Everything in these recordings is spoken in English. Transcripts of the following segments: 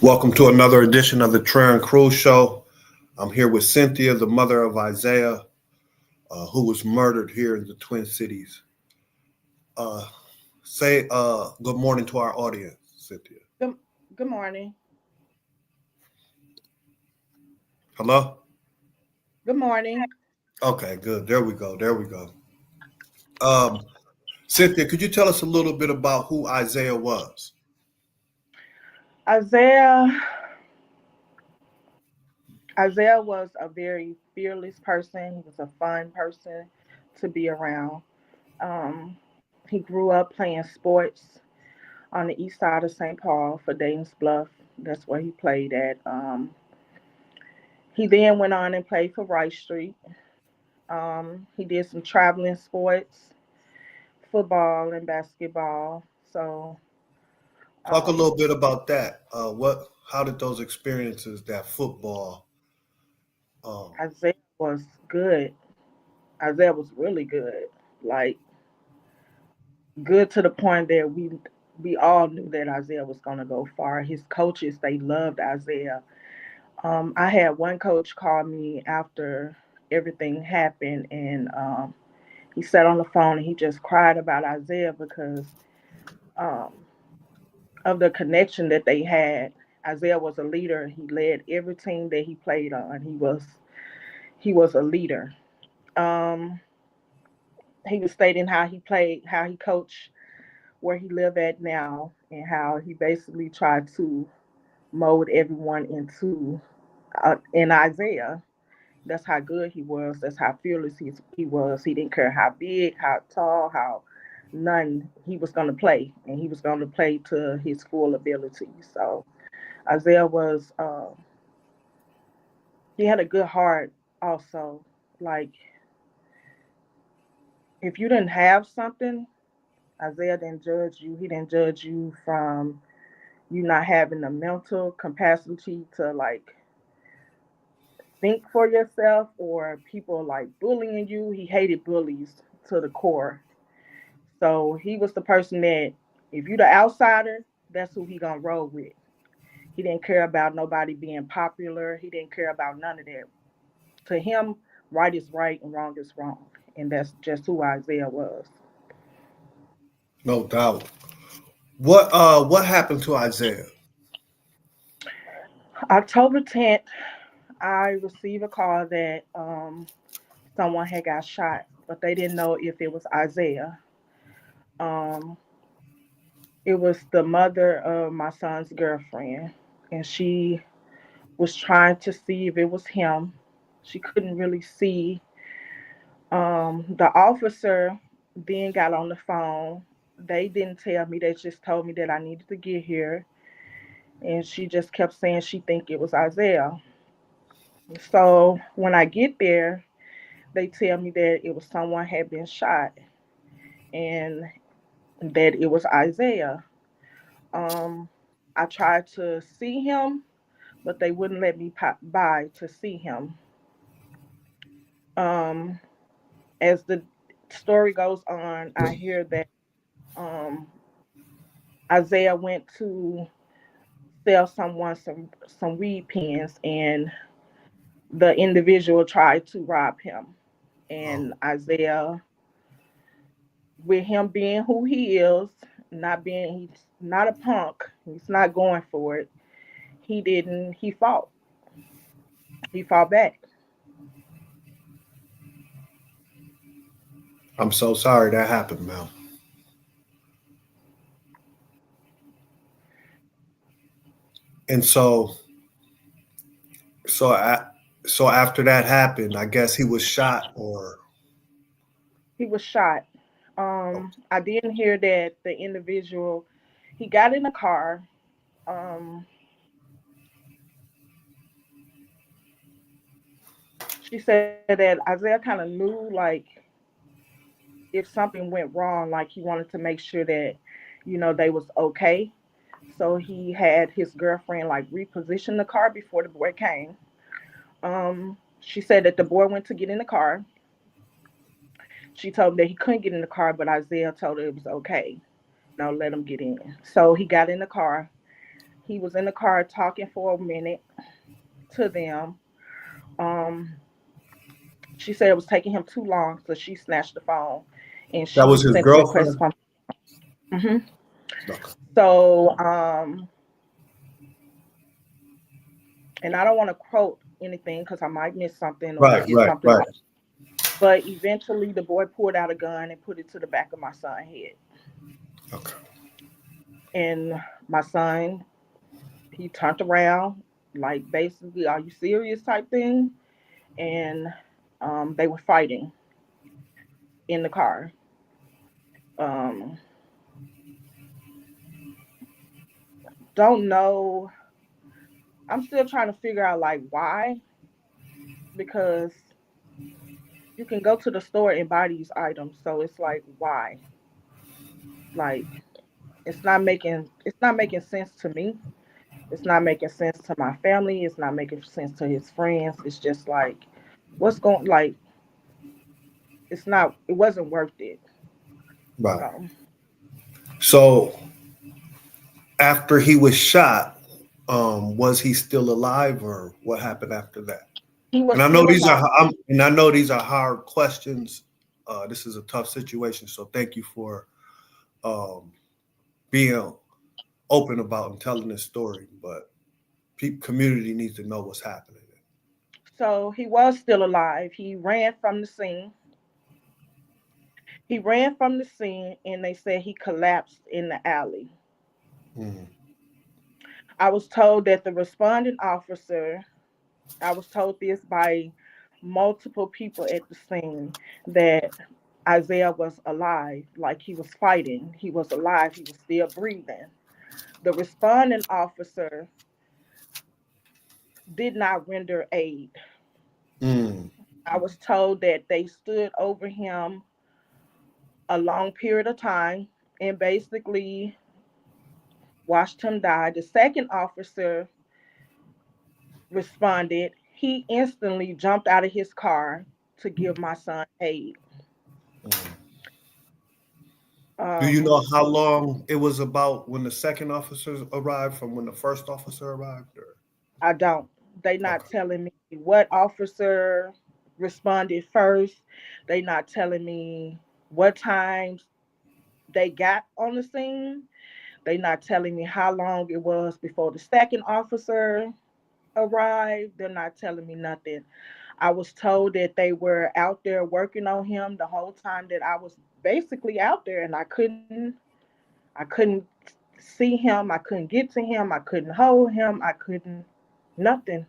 Welcome to another edition of the Trahern Crews show. I'm here with Cynthia, the mother of Isaiah, who was murdered here in the Twin Cities. Uh, say good morning to our audience, Cynthia. Good, good morning. Hello? Good morning. Okay, good. There we go. There we go. Um, Cynthia, could you tell us a little bit about who Isaiah was? Isaiah Isaiah was a very fearless person. He was a fun person to be around. He grew up playing sports on the east side of St. Paul for Dayton's Bluff. That's where he played at. He then went on and played for Rice Street. He did some traveling sports, football and basketball. So Talk a um, little bit about that. How did those experiences, that football? Um, Isaiah was good. Isaiah was really good. Like good to the point that we all knew that Isaiah was gonna go far. His coaches, they loved Isaiah. I had one coach call me after everything happened, and he sat on the phone and he just cried about Isaiah because um, of the connection that they had. Isaiah was a leader. He led every team that he played on. He was a leader. Um, he was stating how he played, how he coached where he live at now, and how he basically tried to mold everyone into in Isaiah. That's how good he was. That's how fearless he was. He didn't care how big, how tall, how none. He was going to play, and he was going to play to his full ability. So Isaiah was. He had a good heart. Also, like if you didn't have something, Isaiah didn't judge you. He didn't judge you from you not having the mental capacity to like think for yourself or people like bullying you. He hated bullies to the core. So he was the person that if you the outsider, that's who he gonna roll with. He didn't care about nobody being popular. He didn't care about none of that. To him, right is right and wrong is wrong. And that's just who Isaiah was. no doubt. What happened to Isaiah? October 10th, I received a call that someone had got shot, but they didn't know if it was Isaiah. Um, it was the mother of my son's girlfriend, and she was trying to see if it was him. She couldn't really see. The officer then got on the phone. They didn't tell me. They just told me that I needed to get here, and she just kept saying she think it was Isaiah. So when I get there, they tell me that it was someone had been shot and that it was Isaiah. Um, I tried to see him, but they wouldn't let me pop by to see him. Um, as the story goes on, I hear that um, Isaiah went to sell someone some weed pens, and the individual tried to rob him. Oh, And Isaiah, with him being who he is, he's not a punk. He's not going for it. He didn't. He fought. He fought back. I'm so sorry that happened, Mel. And so I, so after that happened, I guess he was shot or He was shot. oh, I didn't hear that the individual. He got in a car. Um, she said that Isaiah kind of knew like if something went wrong, like he wanted to make sure that they was okay. So he had his girlfriend like reposition the car before the boy came. She said that the boy went to get in the car. She told him that he couldn't get in the car, but Isaiah told her it was okay. Let him get in. So he got in the car. He was in the car talking for a minute to them. Um, she said it was taking him too long, so she snatched the phone and That she was his sent a request girlfriend? from. Hmm. Okay. So, and I don't want to quote anything because I might miss something or Right, get right, something right. wrong. But eventually, the boy pulled out a gun and put it to the back of my son's head. Okay. And my son, he turned around, like basically, "Are you serious?" type thing. And they were fighting in the car. Um, don't know. I'm still trying to figure out like why, because you can go to the store and buy these items. So it's like why? Like it's not making sense to me. It's not making sense to my family. It's not making sense to his friends. It's just like what's going like it wasn't worth it. Right. So So after he was shot, was he still alive, or what happened after that? he And was I know still these are alive. and I know these are hard questions. This is a tough situation, so thank you for um, being open about and telling this story. But community needs to know what's happening. So he was still alive. He ran from the scene and they said he collapsed in the alley. Mm, I was told that the responding officer, I was told this by multiple people at the scene, that Isaiah was alive, like he was fighting. He was alive, he was still breathing. The responding officer did not render aid. mm, I was told that they stood over him a long period of time and basically watched him die. The second officer responded. He instantly jumped out of his car to give my son aid. mm. Do you Um, know how long it was about when the second officer arrived from when the first officer arrived? Or? I don't. They not Okay. telling me what officer responded first. They not telling me what times they got on the scene. They not telling me how long it was before the second officer arrived. They're not telling me nothing. I was told that they were out there working on him the whole time that I was basically out there, and I couldn't see him. I couldn't get to him. I couldn't hold him. I couldn't nothing.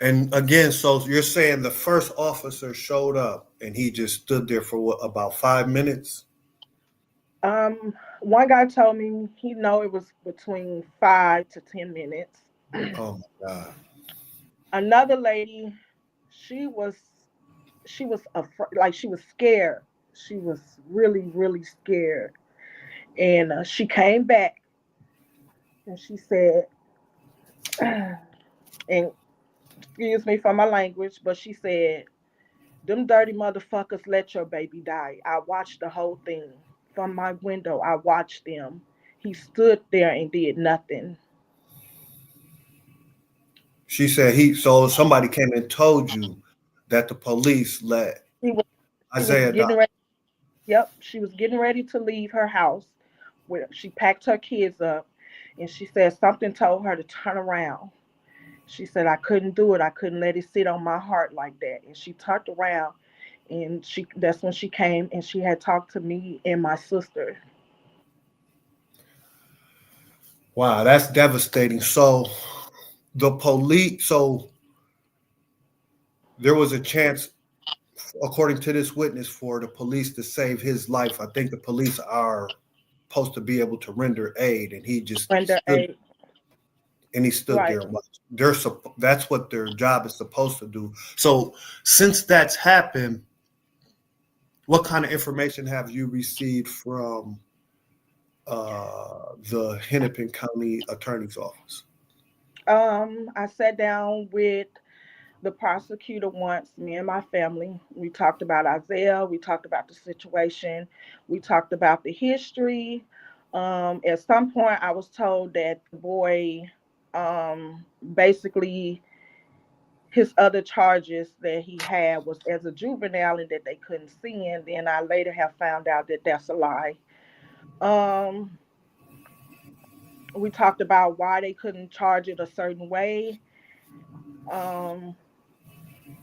And again, so you're saying the first officer showed up and he just stood there for what, about 5 minutes? One guy told me he know it was between 5 to 10 minutes. Oh my God. Another lady, she was like she was scared. She was really really scared, and she came back and she said, and excuse me for my language, but she said, "Them dirty motherfuckers let your baby die. I watched the whole thing from my window. I watched them. He stood there and did nothing." She said so somebody came and told you that the police let She was she was Isaiah die. getting ready. Yep, she was getting ready to leave her house where she packed her kids up, and she said something told her to turn around. She said, "I couldn't do it. I couldn't let it sit on my heart like that." And she turned around, and she that's when she came and she had talked to me and my sister. Wow, that's devastating. So the police, so there was a chance, according to this witness, for the police to save his life. I think the police are supposed to be able to render aid, and Render aid. he stood Right. there and watched. That's what their job is supposed to do. So since that's happened, what kind of information have you received from the Hennepin County Attorney's Office? I sat down with the prosecutor once, me and my family. We talked about Isaiah. We talked about the situation. We talked about the history. At some point, I was told that the boy, basically, his other charges that he had was as a juvenile and that they couldn't see. And then I later have found out that that's a lie. Um, we talked about why they couldn't charge it a certain way. Um,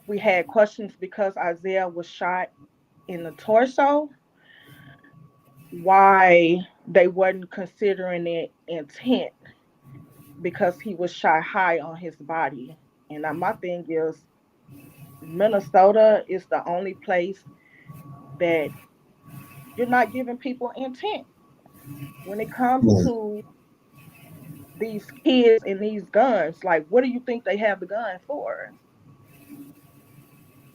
we had questions because Isaiah was shot in the torso, why they wasn't considering it intent because he was shot high on his body. And my thing is, Minnesota is the only place that you're not giving people intent when it comes Mm. to these kids and these guns. Like, what do you think they have the gun for?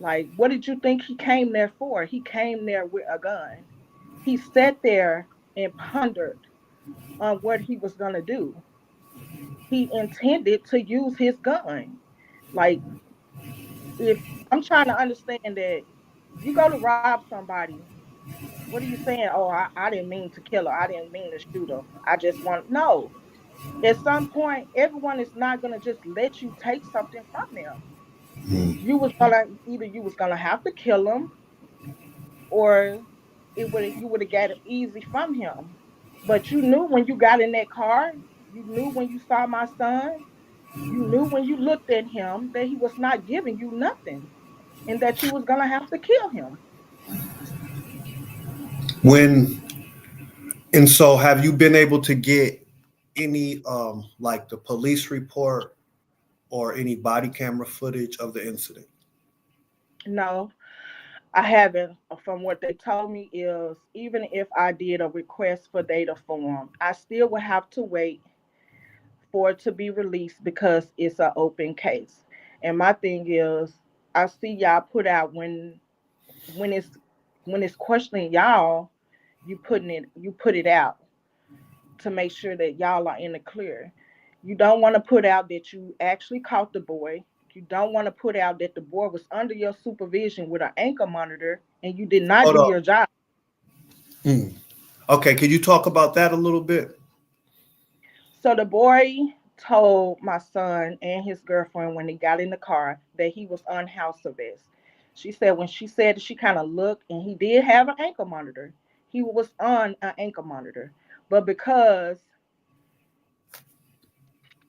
Like, what did you think he came there for? He came there with a gun. He sat there and pondered on what he was going to do. He intended to use his gun. Like, if I'm trying to understand that you go to rob somebody, what are you saying? Oh, I didn't mean to kill her. I didn't mean to shoot her. I just want, no. At some point, everyone is not going to just let you take something from them. Mm. You was gonna have to kill him, or you would have got it easy from him. But you knew when you got in that car, you knew when you saw my son, you knew when you looked at him that he was not giving you nothing, and that you was gonna have to kill him. When and so have you been able to get any like the police report or any body camera footage of the incident? No, I haven't. From what they told me is, even if I did a request for data form, I still would have to wait for it to be released because it's an open case. And my thing is, I see y'all put out when it's when it's questioning y'all, you put it out to make sure that y'all are in the clear. You don't want to put out that you actually caught the boy. You don't want to put out that the boy was under your supervision with an ankle monitor and you did not Hold do up. your job. Mm. Okay, can you talk about that a little bit? So the boy told my son and his girlfriend when they got in the car that he was on house arrest. She said when she said that she kind of looked and he did have an ankle monitor. He was on an ankle monitor. But because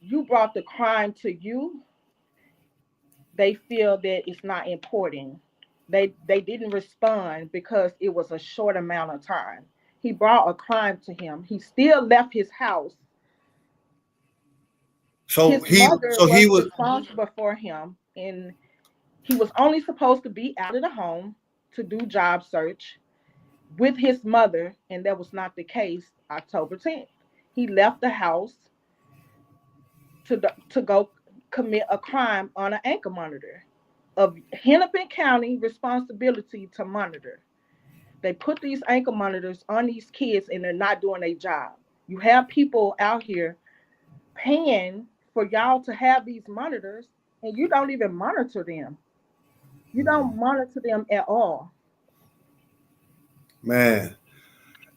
you brought the crime to you, they feel that it's not important. They didn't respond because it was a short amount of time. He brought a crime to him. He still left his house. So His he mother so he was was responsible for him, and he was only supposed to be out of the home to do job search with his mother, and that was not the case. October 10th, he left the house to go commit a crime on an ankle monitor of Hennepin County responsibility to monitor. They put these ankle monitors on these kids, and they're not doing their job. You have people out here paying for y'all to have these monitors, and you don't even monitor them. You don't monitor them at all. man.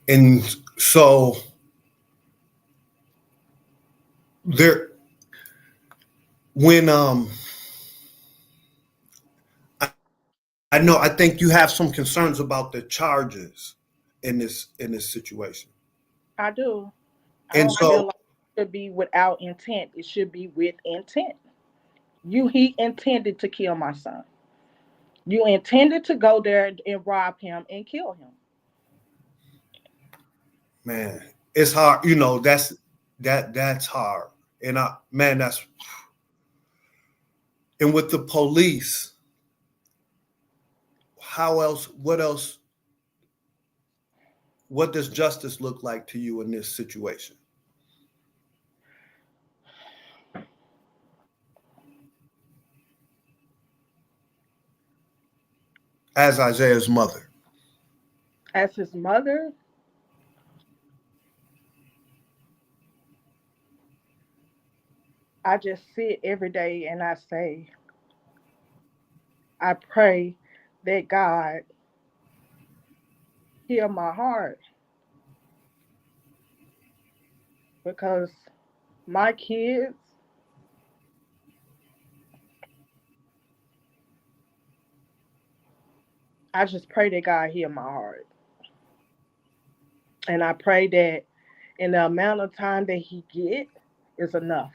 And so there when I know I think you have some concerns about the charges in this situation. I do. I And don't feel so like it should be without intent. It should be with intent. He intended to kill my son. You intended to go there and rob him and kill him. man, it's hard, that's hard. And I man, that's and with the police, what else what does justice look like to you in this situation as Isaiah's mother? As his mother, I just sit every day and I say, I pray that God heal my heart. because my kids, I just pray that God hear my heart. And I pray that in the amount of time that he get is enough.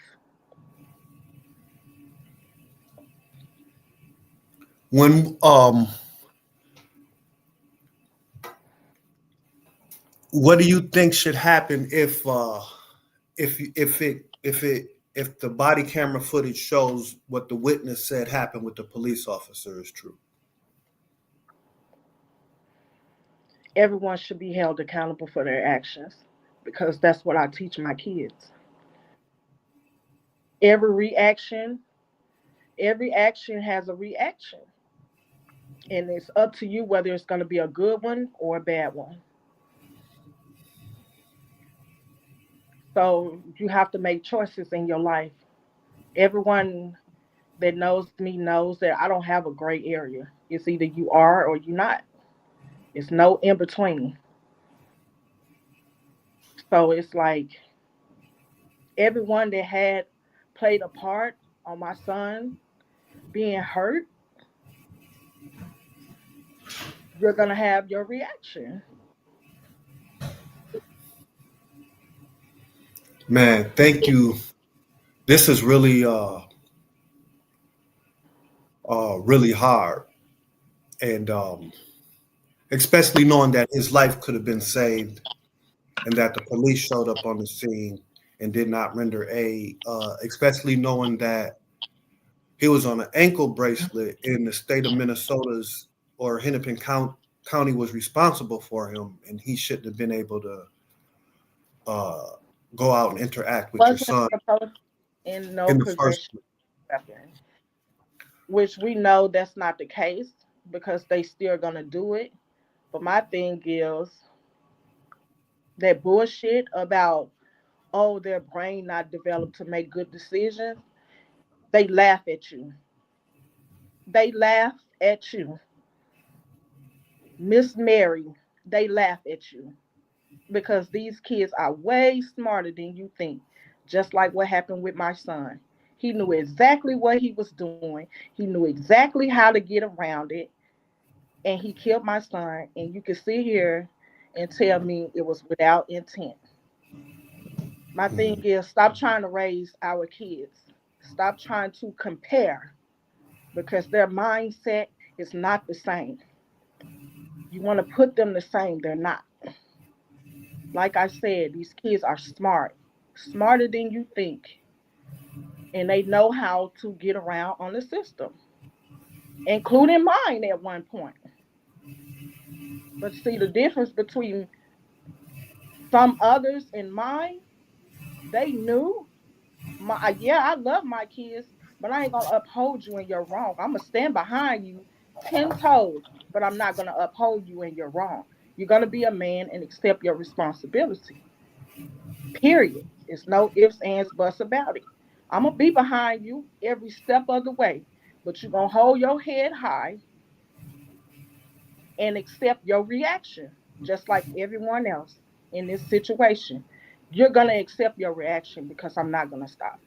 When what do you think should happen if the body camera footage shows what the witness said happened with the police officer is true? Everyone should be held accountable for their actions because that's what I teach my kids. Every reaction, every action has a reaction. And it's up to you whether it's going to be a good one or a bad one. So you have to make choices in your life. Everyone that knows me knows that I don't have a gray area. It's either you are or you're not. It's no in between. So it's like everyone that had played a part on my son being hurt, you're going to have your reaction. Man, thank you. This is really hard, and especially knowing that his life could have been saved, and that the police showed up on the scene and did not render aid. Especially knowing that he was on an ankle bracelet in the state of Minnesota's or County was responsible for him, and he shouldn't have been able to uh, go out and interact with your Wasn't son supposed in no in the first possession place. of weapon, which we know that's not the case because they still going to do it. But my thing is that bullshit about, oh, their brain not developed to make good decisions. They laugh at you. They laugh at you. Miss Mary, they laugh at you because these kids are way smarter than you think. Just like what happened with my son. He knew exactly what he was doing. He knew exactly how to get around it. And he killed my son. And you can sit here and tell me it was without intent. My thing Mhm. is stop trying to raise our kids. Stop trying to compare because their mindset is not the same. You want to put them the same, they're not. Like I said, these kids are smart, smarter than you think, and they know how to get around on the system, including mine at one point. But see, the difference between some others and mine, they knew. Yeah, I love my kids, but I ain't gonna uphold you in your wrong. I'm gonna stand behind you 10 toes, but I'm not gonna uphold you in your wrong. You're gonna be a man and accept your responsibility. Period. It's no ifs, ands, buts about it. I'm gonna be behind you every step of the way, but you're gonna hold your head high and accept your reaction, just like everyone else in this situation. You're gonna accept your reaction because I'm not gonna stop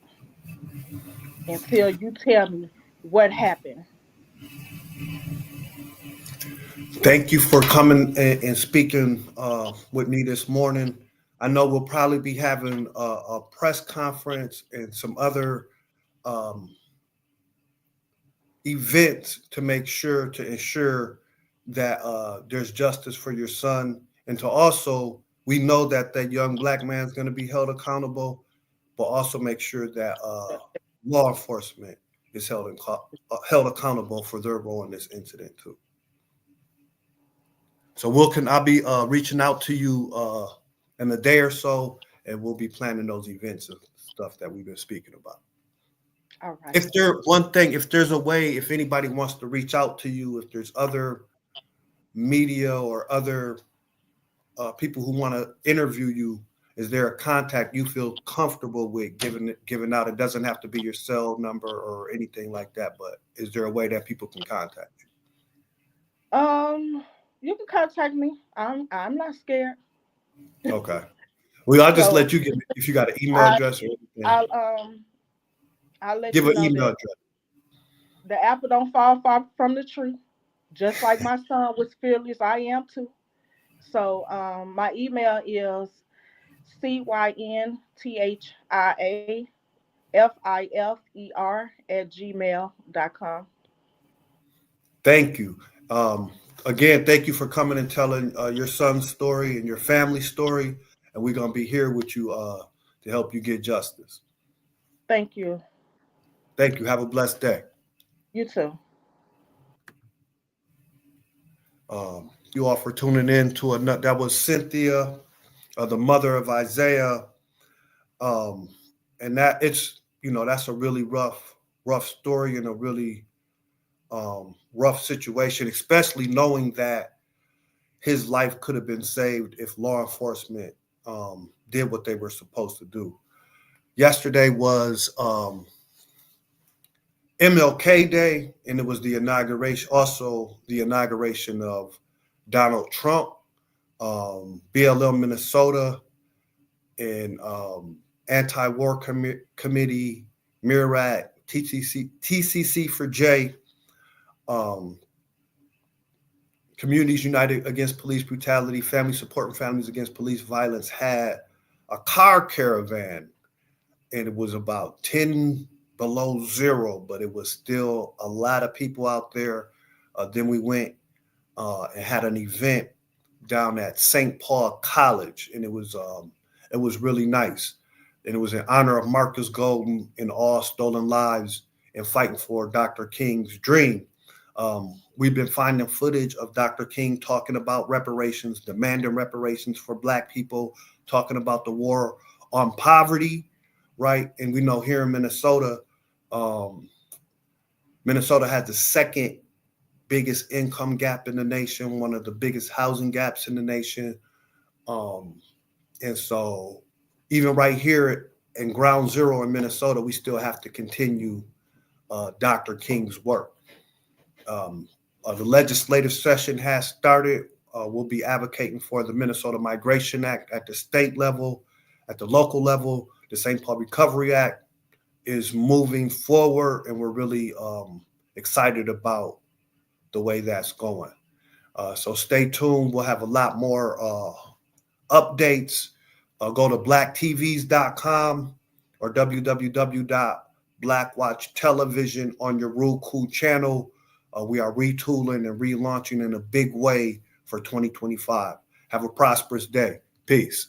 until you tell me what happened. Thank you for coming and speaking with me this morning. I know we'll probably be having a press conference and some other um, events to make sure to ensure that there's justice for your son, and to also we know that that young black man is going to be held accountable, but also make sure that law enforcement is held accountable for their role in this incident too. So I'll be reaching out to you in a day or so, and we'll be planning those events and stuff that we've been speaking about. All right. If there one thing, if there's a way, if anybody wants to reach out to you, if there's other media or other people who want to interview you, is there a contact you feel comfortable with giving out? It doesn't have to be your cell number or anything like that, but is there a way that people can contact Um, you can contact me. I'm not scared. you? Okay. Well, I'll just So let you give me if you got an email I address or anything. I'll I'll let Give you an know email that address. the apple don't fall far from the tree. Just like my son was fearless, I am too. So my email is cynthia@gmail.com. Thank you. Um, Again, thank you for coming and telling your son's story and your family story. And we're gonna be here with you to help you get justice. Thank you. Thank you. Have a blessed day. You too. You all for tuning in to another. That was Cynthia, the mother of Isaiah, um, and that it's that's a really rough story and a really rough situation, especially knowing that his life could have been saved if law enforcement did what they were supposed to do. Yesterday was MLK Day, and it was also the inauguration of Donald Trump, BLM Minnesota, and Anti-War Committee, MIRAT, TCC for J, um, Communities United Against Police Brutality, Family Supporting Families Against Police Violence had a car caravan, and it was about 10 below zero, but it was still a lot of people out there. Then we went and had an event down at St. Paul College, and it was really nice. And it was in honor of Marcus Golden and all stolen lives and fighting for Dr. King's dream. We've been finding footage of Dr. King talking about reparations, demanding reparations for Black people, talking about the war on poverty, right? And we know here in Minnesota, um, Minnesota has the second biggest income gap in the nation, one of the biggest housing gaps in the nation. Um, and so, even right here in ground zero in Minnesota, we still have to continue Dr. King's work. Um, the legislative session has started. We'll be advocating for the Minnesota Migration Act at the state level, at the local level. The St. Paul Recovery Act is moving forward, and we're really excited about the way that's going. So stay tuned. We'll have a lot more updates. Go to blacktvs.com or www.blackwatchtelevision on your Roku channel. We are retooling and relaunching in a big way for 2025. Have a prosperous day. Peace.